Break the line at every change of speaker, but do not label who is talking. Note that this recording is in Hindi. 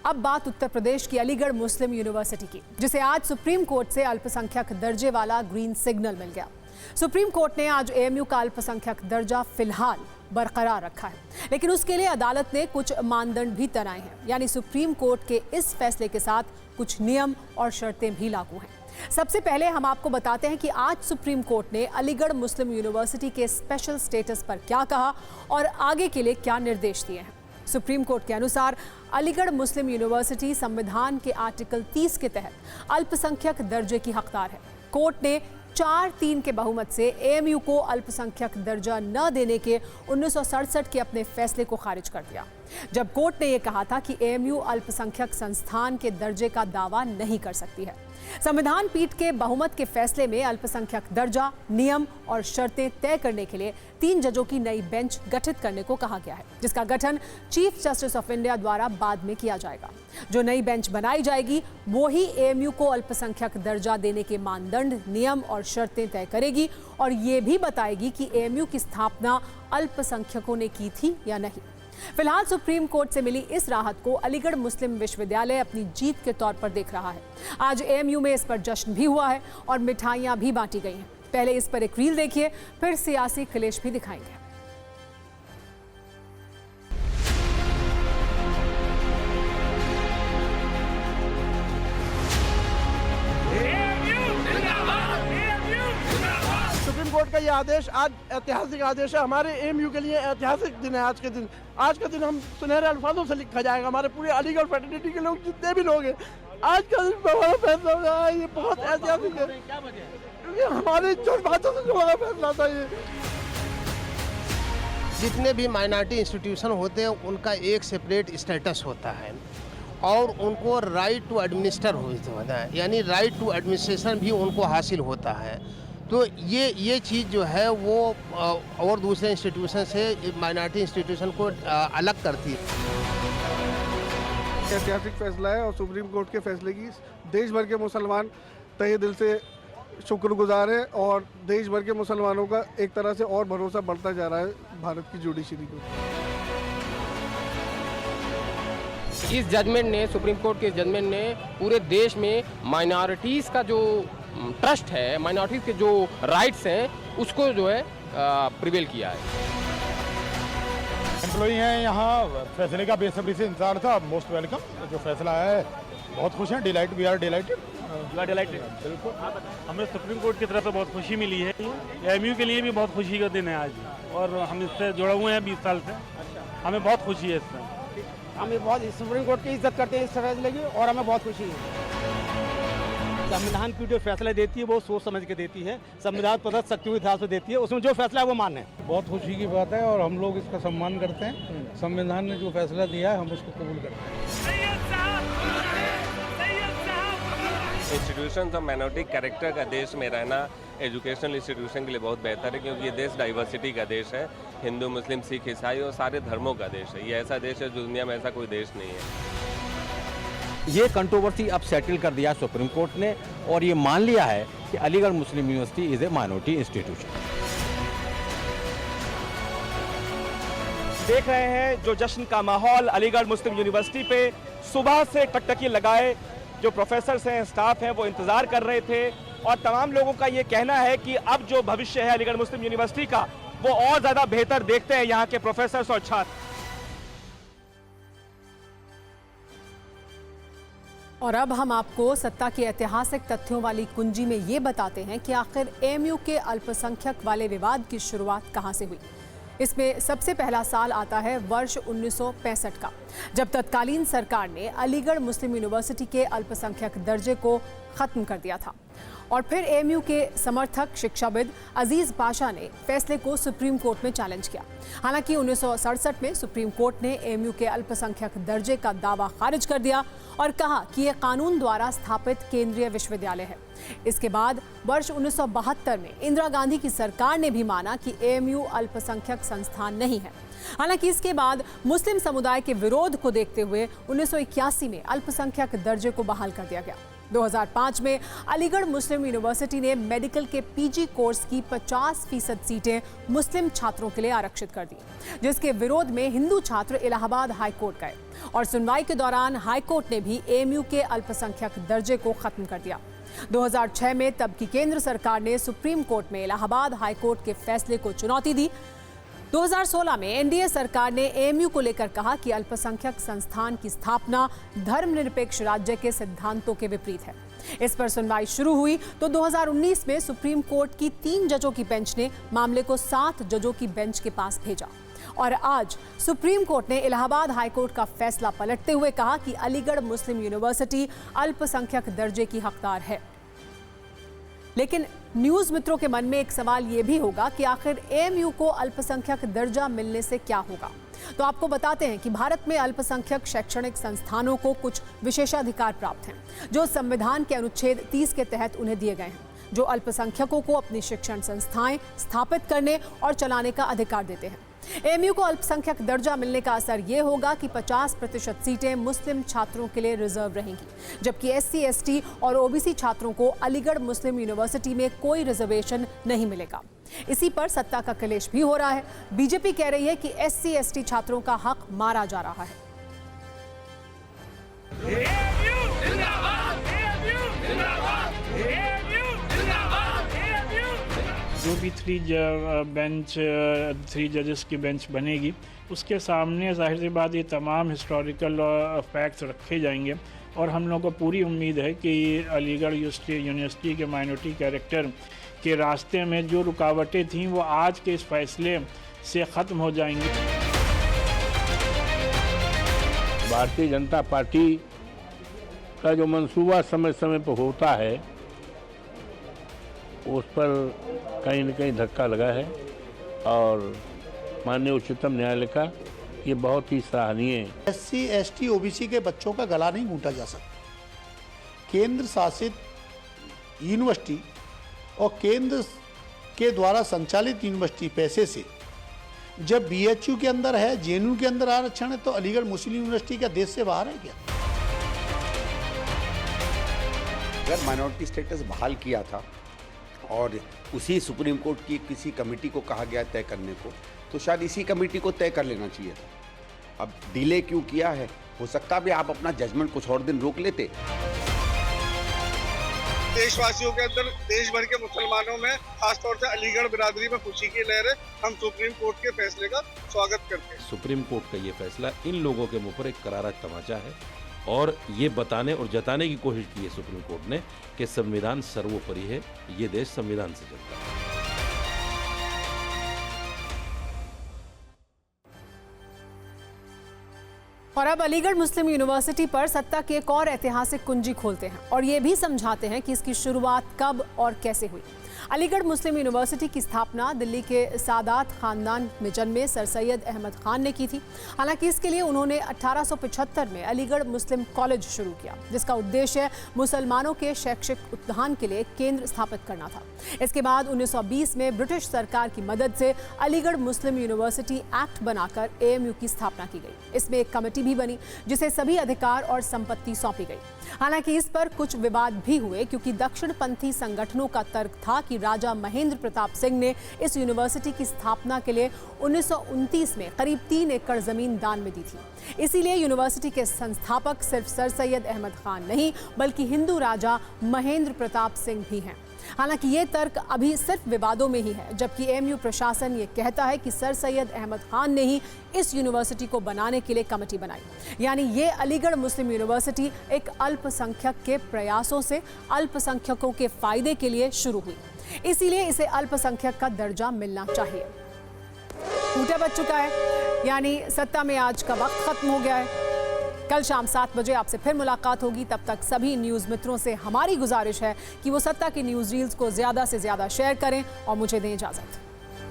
अब बात उत्तर प्रदेश की अलीगढ़ मुस्लिम यूनिवर्सिटी की, जिसे आज सुप्रीम कोर्ट से अल्पसंख्यक दर्जे वाला ग्रीन सिग्नल मिल गया। सुप्रीम कोर्ट ने आज एएमयू का अल्पसंख्यक दर्जा फिलहाल बरकरार रखा है, लेकिन उसके लिए अदालत ने कुछ मानदंड भी तनाए हैं। यानी सुप्रीम कोर्ट के इस फैसले के साथ कुछ नियम और शर्तें भी लागू हैं। सबसे पहले हम आपको बताते हैं कि आज सुप्रीम कोर्ट ने अलीगढ़ मुस्लिम यूनिवर्सिटी के स्पेशल स्टेटस पर क्या कहा और आगे के लिए क्या निर्देश दिए हैं। सुप्रीम कोर्ट के अनुसार अलीगढ़ मुस्लिम यूनिवर्सिटी संविधान के आर्टिकल 30 के तहत अल्पसंख्यक दर्जे की हकदार है। कोर्ट ने 4-3 के बहुमत से एएमयू को अल्पसंख्यक दर्जा न देने के 1967 के अपने फैसले को खारिज कर दिया, जब कोर्ट ने यह कहा था कि एएमयू अल्पसंख्यक संस्थान के दर्जे का दावा नहीं कर सकती है। संविधान पीठ के बहुमत के फैसले में अल्पसंख्यक दर्जा, नियम और शर्तें तय करने के लिए 3 जजों की नई बेंच गठित करने को कहा गया है, जिसका गठन चीफ जस्टिस ऑफ इंडिया द्वारा बाद में किया जाएगा। जो नई बेंच बनाई जाएगी वो ही एएमयू को अल्पसंख्यक दर्जा देने के मानदंड, नियम और शर्तें तय करेगी और ये भी बताएगी कि एएमयू की स्थापना अल्पसंख्यकों ने की थी या नहीं। फिलहाल सुप्रीम कोर्ट से मिली इस राहत को अलीगढ़ मुस्लिम विश्वविद्यालय अपनी जीत के तौर पर देख रहा है। आज एएमयू में इस पर जश्न भी हुआ है और मिठाइयां भी बांटी गई हैं। पहले इस पर एक रील देखिए, फिर सियासी क्लेश भी दिखाएंगे।
सुप्रीम कोर्ट का ये आदेश आज ऐतिहासिक आदेश है। हमारे एएमयू के लिए ऐतिहासिक दिन है। आज का दिन हम सुनहरे अल्फाजों से लिखा जाएगा। हमारे पूरे अलीगढ़ फैटर्निटी के लोग, जितने भी लोग हैं, आज का दिन हमारा फैसला हो रहा है। ये बहुत ऐतिहासिक है क्योंकि हमारे जज्बातों से जो हमारा फैसला था। ये
जितने भी माइनॉरिटी इंस्टीट्यूशन होते हैं उनका एक सेपरेट स्टेटस होता है और उनको राइट टू एडमिनिस्टर होता है, यानी राइट टू एडमिनिस्ट्रेशन भी उनको हासिल होता है। तो ये चीज़ जो है वो और दूसरे इंस्टीट्यूशन से माइनॉरिटी इंस्टीट्यूशन को अलग करती है।
ऐतिहासिक फैसला है और सुप्रीम कोर्ट के फैसले की देश भर के मुसलमान तहे दिल से शुक्रगुजार हैं और देश भर के मुसलमानों का एक तरह से और भरोसा बढ़ता जा रहा है भारत की जुडिशरी को।
इस जजमेंट ने, सुप्रीम कोर्ट के जजमेंट ने पूरे देश में माइनॉरिटीज़ का जो ट्रस्ट है, माइनॉरिटीज़ के जो राइट्स हैं, उसको जो है प्रिवेल किया है।
एम्प्लॉई हैं यहाँ, फैसले का बेसब्री से इंतजार था। Most welcome. जो फैसला है बहुत खुश हैं। Delight, we are delighted.
बिल्कुल, हमें सुप्रीम कोर्ट की तरफ से बहुत खुशी मिली है। एएमयू के लिए भी बहुत खुशी का दिन है आज और हम इससे जुड़े हुए हैं 20 साल से। हमें बहुत खुशी है इससे।
हमें बहुत सुप्रीम कोर्ट की इज्जत करते हैं इस फैसले की और हमें बहुत खुशी है।
संविधान की जो फैसला देती है वो सोच समझ के देती है। संविधान प्रदत्त शक्तियों के हिसाब से देती है, उसमें जो फैसला है वो मान्य है।
बहुत खुशी की बात है और हम लोग इसका सम्मान करते हैं। संविधान ने जो फैसला दिया है हम उसको कबूल करते हैं।
इंस्टीट्यूशन और माइनॉरिटी कैरेक्टर का देश में रहना एजुकेशनल इंस्टीट्यूशन के लिए बहुत बेहतर है, क्योंकि ये देश डाइवर्सिटी का देश है। हिंदू, मुस्लिम, सिख, ईसाई और सारे धर्मों का देश है। ये ऐसा देश है जो दुनिया में ऐसा कोई देश नहीं है।
ये कंट्रोवर्सी अब सेटल कर दिया सुप्रीम कोर्ट ने और ये मान लिया है कि Aligarh Muslim University is a minority institution.
देख रहे हैं जो जश्न का माहौल अलीगढ़ मुस्लिम यूनिवर्सिटी पे। सुबह से टकटकी लगाए जो प्रोफेसर्स हैं, स्टाफ हैं, वो इंतज़ार कर रहे थे और तमाम लोगों का ये कहना है कि अब जो भविष्य है अलीगढ़ मुस्लिम यूनिवर्सिटी का, वो और ज़्यादा बेहतर देखते हैं यहाँ के प्रोफेसर्स और छात्र।
और अब हम आपको सत्ता के ऐतिहासिक तथ्यों वाली कुंजी में ये बताते हैं कि आखिर एएमयू के अल्पसंख्यक वाले विवाद की शुरुआत कहां से हुई। इसमें सबसे पहला साल आता है वर्ष 1965 का, जब तत्कालीन सरकार ने अलीगढ़ मुस्लिम यूनिवर्सिटी के अल्पसंख्यक दर्जे को खत्म कर दिया था। और फिर एएमयू के समर्थक शिक्षाविद अजीज पाशा ने फैसले को सुप्रीम कोर्ट में चैलेंज किया। हालांकि 1967 में सुप्रीम कोर्ट ने एएमयू के अल्पसंख्यक दर्जे का दावा खारिज कर दिया और कहा कि यह कानून द्वारा स्थापित केंद्रीय विश्वविद्यालय है। इसके बाद वर्ष 1972 में इंदिरा गांधी की सरकार ने भी माना कि एएमयू अल्पसंख्यक संस्थान नहीं है। हालांकि इसके बाद मुस्लिम समुदाय के विरोध को देखते हुए 1981 में अल्पसंख्यक दर्जे को बहाल कर दिया गया। 2005 में अलीगढ़ मुस्लिम यूनिवर्सिटी ने मेडिकल के पीजी कोर्स की 50% सीटें मुस्लिम छात्रों के लिए आरक्षित कर दी, जिसके विरोध में हिंदू छात्र इलाहाबाद हाईकोर्ट गए और सुनवाई के दौरान हाईकोर्ट ने भी एएमयू के अल्पसंख्यक दर्जे को खत्म कर दिया। 2006 में तब की केंद्र सरकार ने सुप्रीम कोर्ट में इलाहाबाद हाईकोर्ट के फैसले को चुनौती दी। 2016 में एनडीए सरकार ने एएमयू को लेकर कहा कि अल्पसंख्यक संस्थान की स्थापना धर्मनिरपेक्ष राज्य के सिद्धांतों के विपरीत है। इस पर सुनवाई शुरू हुई तो 2019 में सुप्रीम कोर्ट की 3 जजों की बेंच ने मामले को 7 जजों की बेंच के पास भेजा और आज सुप्रीम कोर्ट ने इलाहाबाद हाईकोर्ट का फैसला पलटते हुए कहा कि अलीगढ़ मुस्लिम यूनिवर्सिटी अल्पसंख्यक दर्जे की हकदार है। लेकिन न्यूज मित्रों के मन में एक सवाल यह भी होगा कि आखिर एएमयू को अल्पसंख्यक दर्जा मिलने से क्या होगा। तो आपको बताते हैं कि भारत में अल्पसंख्यक शैक्षणिक संस्थानों को कुछ विशेषाधिकार प्राप्त हैं, जो संविधान के अनुच्छेद 30 के तहत उन्हें दिए गए हैं, जो अल्पसंख्यकों को अपनी शिक्षण संस्थाएं स्थापित करने और चलाने का अधिकार देते हैं। एएमयू को अल्पसंख्यक दर्जा मिलने का असर ये होगा कि 50% सीटें मुस्लिम छात्रों के लिए रिजर्व रहेंगी, जबकि एससी, एसटी और ओबीसी छात्रों को अलीगढ़ मुस्लिम यूनिवर्सिटी में कोई रिजर्वेशन नहीं मिलेगा। इसी पर सत्ता का क्लेश भी हो रहा है। बीजेपी कह रही है कि एससी, एसटी छात्रों का हक मारा जा रहा है।
जो भी 3 जजेस की बेंच बनेगी, उसके सामने जाहिर सी बात ये तमाम हिस्टोरिकल फैक्ट्स रखे जाएंगे और हम लोगों को पूरी उम्मीद है कि अलीगढ़ यूनिवर्सिटी के माइनॉरिटी कैरेक्टर के रास्ते में जो रुकावटें थीं वो आज के इस फैसले से ख़त्म हो जाएंगी।
भारतीय जनता पार्टी का जो मंसूबा समय समय पर होता है उस पर कहीं न कहीं धक्का लगा है और माननीय उच्चतम न्यायालय का ये बहुत ही सराहनीय है।
एससी, एसटी, ओबीसी के बच्चों का गला नहीं घूंटा जा सकता। केंद्र शासित यूनिवर्सिटी और केंद्र के द्वारा संचालित यूनिवर्सिटी पैसे से जब बीएचयू के अंदर है, जेएनयू के अंदर आरक्षण है, तो अलीगढ़ मुस्लिम यूनिवर्सिटी का देश से बाहर है क्या?
अगर माइनॉरिटी स्टेटस बहाल किया था और उसी सुप्रीम कोर्ट की किसी कमेटी को कहा गया तय करने को, तो शायद इसी कमेटी को तय कर लेना चाहिए था। अब डिले क्यों किया है? हो सकता भी आप अपना जजमेंट कुछ और दिन रोक लेते।
देशवासियों के अंदर, देश भर के मुसलमानों में, खासतौर से अलीगढ़ बिरादरी में खुशी की लहर है। हम सुप्रीम कोर्ट के फैसले का स्वागत करते हैं।
सुप्रीम कोर्ट का ये फैसला इन लोगों के मुंह पर एक करारा तमाचा है और ये बताने और जताने की कोशिश की है सुप्रीम कोर्ट ने कि संविधान सर्वोपरि है, ये देश संविधान से चलता है।
और अब अलीगढ़ मुस्लिम यूनिवर्सिटी पर सत्ता की एक और ऐतिहासिक कुंजी खोलते हैं और ये भी समझाते हैं कि इसकी शुरुआत कब और कैसे हुई। अलीगढ़ मुस्लिम यूनिवर्सिटी की स्थापना दिल्ली के सादात खानदान में जन्मे सर सैयद अहमद खान ने की थी। हालांकि इसके लिए उन्होंने 1875 में अलीगढ़ मुस्लिम कॉलेज शुरू किया, जिसका उद्देश्य मुसलमानों के शैक्षिक उत्थान के लिए केंद्र स्थापित करना था। इसके बाद 1920 में ब्रिटिश सरकार की मदद से अलीगढ़ मुस्लिम यूनिवर्सिटी एक्ट बनाकर एएमयू की स्थापना की गई। इसमें एक कमेटी भी बनी जिसे सभी अधिकार और संपत्ति सौंपी गई। हालांकि इस पर कुछ विवाद भी हुए, क्योंकि दक्षिणपंथी संगठनों का तर्क था कि राजा महेंद्र प्रताप सिंह ने इस यूनिवर्सिटी की स्थापना के लिए 1929 में करीब 3 एकड़ जमीन दान में दी थी। इसीलिए यूनिवर्सिटी के संस्थापक सिर्फ सर सैयद अहमद खान नहीं, बल्कि हिंदू राजा महेंद्र प्रताप सिंह भी हैं। हालांकि ये तर्क अभी सिर्फ विवादों में ही है, जबकि एएमयू प्रशासन ये कहता है कि सर सैयद अहमद खान ने ही इस यूनिवर्सिटी को बनाने के लिए कमेटी बनाई। यानी ये अलीगढ़ मुस्लिम यूनिवर्सिटी एक अल्पसंख्यक के प्रयासों से अल्पसंख्यकों के फायदे के लिए शुरू हुई, इसीलिए इसे अल्पसंख्यक का दर्जा मिलना चाहिए। टूटा बच चुका है, यानी सत्ता में आज का वक्त खत्म हो गया है। कल शाम 7 बजे आपसे फिर मुलाकात होगी। तब तक सभी न्यूज़ मित्रों से हमारी गुजारिश है कि वो सत्ता की न्यूज़ रील्स को ज़्यादा से ज़्यादा शेयर करें और मुझे दें इजाज़त।